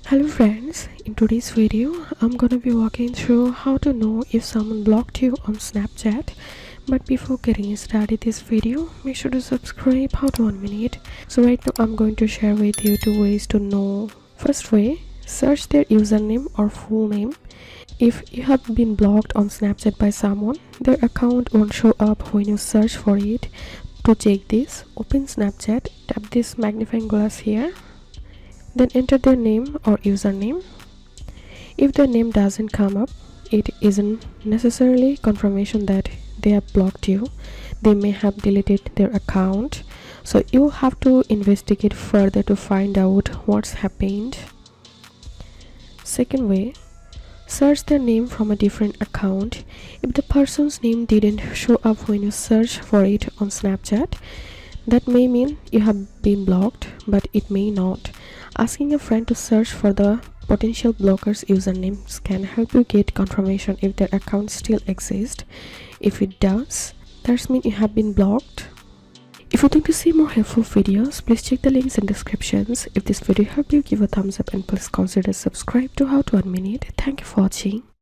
Hello friends, in today's video I'm gonna be walking through how to know if someone blocked you on Snapchat. But before getting started this video, make sure to subscribe. How to 1 minute. So right now I'm going to share with you 2 ways to know. First way, search their username or full name. If you have been blocked on Snapchat by someone, their account won't show up when you search for it. To check this, open Snapchat, tap this magnifying glass here, then enter their name or username. If their name doesn't come up, it isn't necessarily confirmation that they have blocked you. They may have deleted their account, so you have to investigate further to find out what's happened. Second way, search their name from a different account. If the person's name didn't show up when you search for it on Snapchat, that may mean you have been blocked, but it may not. Asking a friend to search for the potential blockers' usernames can help you get confirmation if their account still exists. If it does, that means you have been blocked. If you think to see more helpful videos, please check the links in descriptions. If this video helped you, give a thumbs up and please consider subscribe to How to 1 Minute. Thank you for watching.